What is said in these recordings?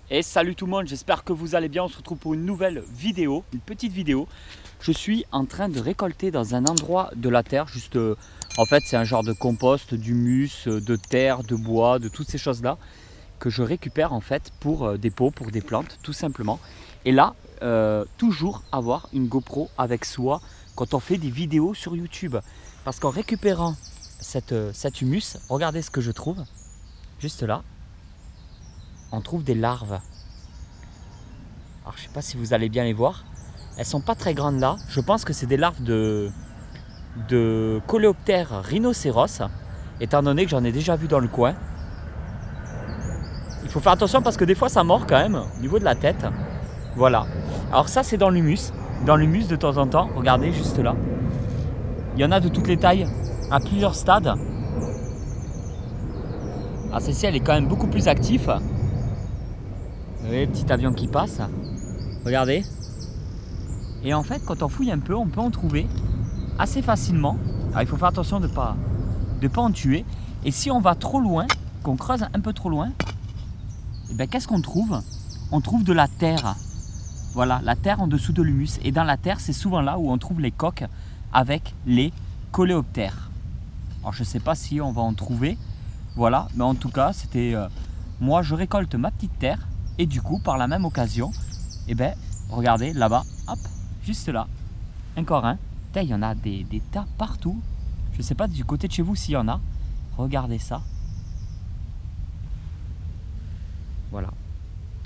Et salut tout le monde, j'espère que vous allez bien. On se retrouve pour une nouvelle vidéo, une petite vidéo. Je suis en train de récolter dans un endroit de la terre, juste en fait c'est un genre de compost, d'humus, de terre, de bois, de toutes ces choses-là que je récupère en fait pour des pots, pour des plantes tout simplement. Et là, toujours avoir une GoPro avec soi quand on fait des vidéos sur YouTube. Parce qu'en récupérant cet humus, regardez ce que je trouve, juste là. On trouve des larves. Alors je ne sais pas si vous allez bien les voir. Elles sont pas très grandes là. Je pense que c'est des larves de Coléoptère rhinocéros, étant donné que j'en ai déjà vu dans le coin. Il faut faire attention parce que des fois ça mord quand même au niveau de la tête. Voilà. Alors ça c'est dans l'humus. Dans l'humus de temps en temps, regardez juste là. Il y en a de toutes les tailles, à plusieurs stades. Ah celle-ci elle est quand même beaucoup plus active. Vous voyez, petit avion qui passe. Regardez. Et en fait, quand on fouille un peu, on peut en trouver assez facilement. Alors, il faut faire attention de pas en tuer. Et si on va trop loin, qu'on creuse un peu trop loin, et ben, qu'est-ce qu'on trouve? On trouve de la terre. Voilà, la terre en dessous de l'humus. Et dans la terre, c'est souvent là où on trouve les coques avec les coléoptères. Alors, je ne sais pas si on va en trouver. Voilà, mais en tout cas, c'était... moi, je récolte ma petite terre. Et du coup, par la même occasion, eh ben, regardez là-bas, hop, juste là, encore un. Il y en a des tas partout. Je ne sais pas du côté de chez vous s'il y en a. Regardez ça. Voilà.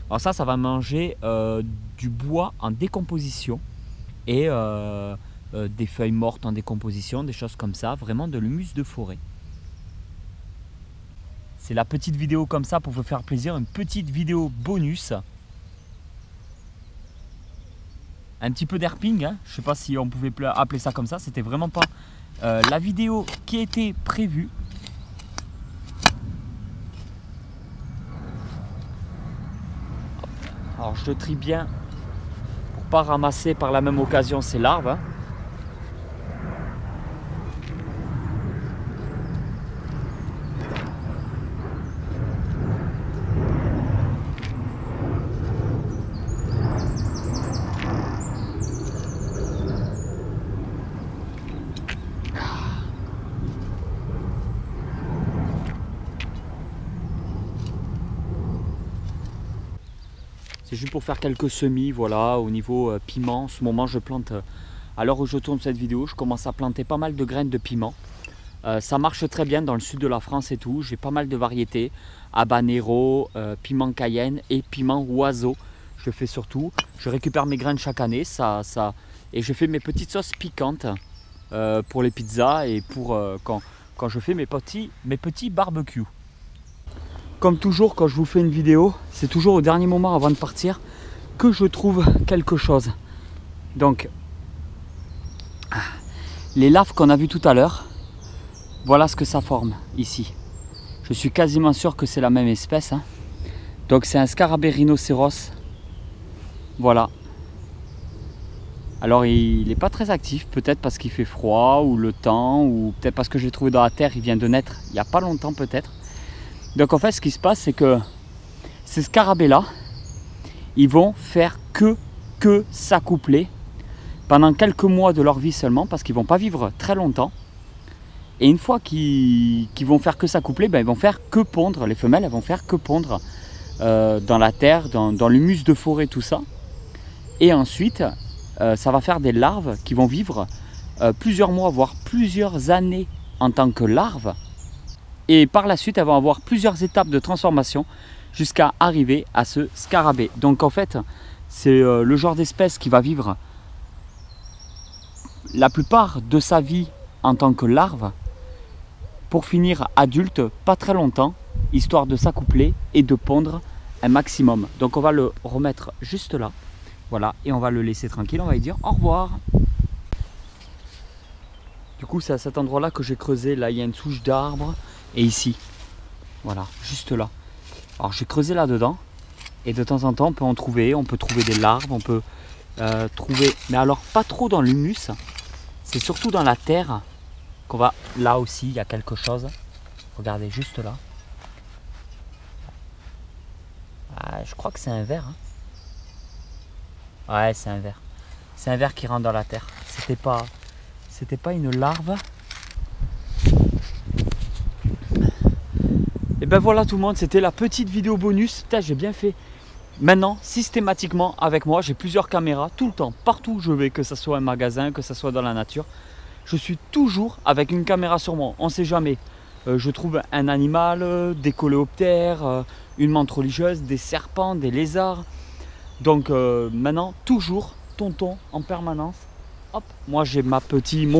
Alors ça va manger du bois en décomposition et des feuilles mortes en décomposition, des choses comme ça. Vraiment de l'humus de forêt. C'est la petite vidéo comme ça pour vous faire plaisir, une petite vidéo bonus. Un petit peu d'herping, hein. Je ne sais pas si on pouvait appeler ça comme ça, c'était vraiment pas la vidéo qui était prévue. Alors je trie bien pour pas ramasser par la même occasion ces larves, hein. C'est juste pour faire quelques semis, voilà, au niveau piment. En ce moment, je plante, à l'heure où je tourne cette vidéo, je commence à planter pas mal de graines de piment. Ça marche très bien dans le sud de la France et tout. J'ai pas mal de variétés, habanero, piment cayenne et piment oiseau. Je fais surtout. Je récupère mes graines chaque année, et je fais mes petites sauces piquantes pour les pizzas et pour quand je fais mes petits barbecues. Comme toujours, quand je vous fais une vidéo, c'est toujours au dernier moment avant de partir que je trouve quelque chose. Donc, les larves qu'on a vues tout à l'heure, voilà ce que ça forme ici. Je suis quasiment sûr que c'est la même espèce, hein. Donc c'est un scarabée rhinocéros. Voilà. Alors il n'est pas très actif, peut-être parce qu'il fait froid ou le temps, ou peut-être parce que je l'ai trouvé dans la terre, il vient de naître il n'y a pas longtemps peut-être. Donc en fait ce qui se passe c'est que ces scarabées là, ils vont faire que s'accoupler pendant quelques mois de leur vie seulement, parce qu'ils ne vont pas vivre très longtemps. Et une fois qu'ils vont faire que s'accoupler, ben, ils vont faire que pondre, les femelles elles vont faire que pondre dans la terre, dans l'humus de forêt, tout ça. Et ensuite ça va faire des larves qui vont vivre plusieurs mois, voire plusieurs années en tant que larves. Et par la suite, elles vont avoir plusieurs étapes de transformation jusqu'à arriver à ce scarabée. Donc en fait, c'est le genre d'espèce qui va vivre la plupart de sa vie en tant que larve pour finir adulte pas très longtemps, histoire de s'accoupler et de pondre un maximum. Donc on va le remettre juste là. Voilà, et on va le laisser tranquille, on va lui dire au revoir. Du coup, c'est à cet endroit-là que j'ai creusé. Là, il y a une souche d'arbre. Et ici, voilà, juste là. Alors j'ai creusé là-dedans. Et de temps en temps, on peut en trouver. On peut trouver des larves, on peut trouver... Mais alors, pas trop dans l'humus. C'est surtout dans la terre qu'on va... Là aussi, il y a quelque chose. Regardez, juste là. Ah, je crois que c'est un ver. Hein. Ouais, c'est un ver. C'est un ver qui rentre dans la terre. C'était pas une larve. Et ben voilà tout le monde, c'était la petite vidéo bonus. Putain, j'ai bien fait. Maintenant, systématiquement, avec moi, j'ai plusieurs caméras tout le temps, partout où je vais, que ce soit un magasin, que ce soit dans la nature. Je suis toujours avec une caméra sur moi. On ne sait jamais. Je trouve un animal, des coléoptères, une menthe religieuse, des serpents, des lézards. Donc maintenant, toujours tonton en permanence. Hop, moi j'ai mon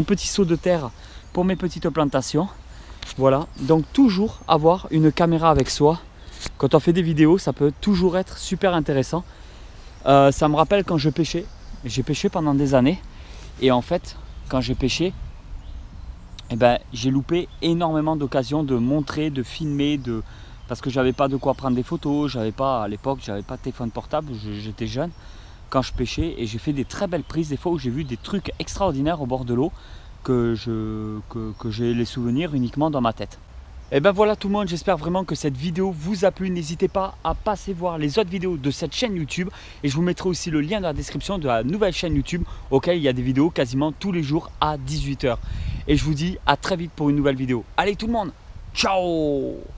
petit seau de terre pour mes petites plantations. Voilà, donc toujours avoir une caméra avec soi. Quand on fait des vidéos, ça peut toujours être super intéressant. Ça me rappelle quand je pêchais. J'ai pêché pendant des années. Et en fait, quand j'ai pêché, eh ben, j'ai loupé énormément d'occasions de montrer, de filmer, parce que j'avais pas de quoi prendre des photos. À l'époque, j'avais pas de téléphone portable, j'étais jeune quand je pêchais. Et j'ai fait des très belles prises, des fois où j'ai vu des trucs extraordinaires au bord de l'eau que j'ai les souvenirs uniquement dans ma tête. Et ben voilà tout le monde, j'espère vraiment que cette vidéo vous a plu. N'hésitez pas à passer voir les autres vidéos de cette chaîne YouTube. Et je vous mettrai aussi le lien dans la description de la nouvelle chaîne YouTube auquel il y a des vidéos quasiment tous les jours à 18 h. Et je vous dis à très vite pour une nouvelle vidéo. Allez tout le monde, ciao!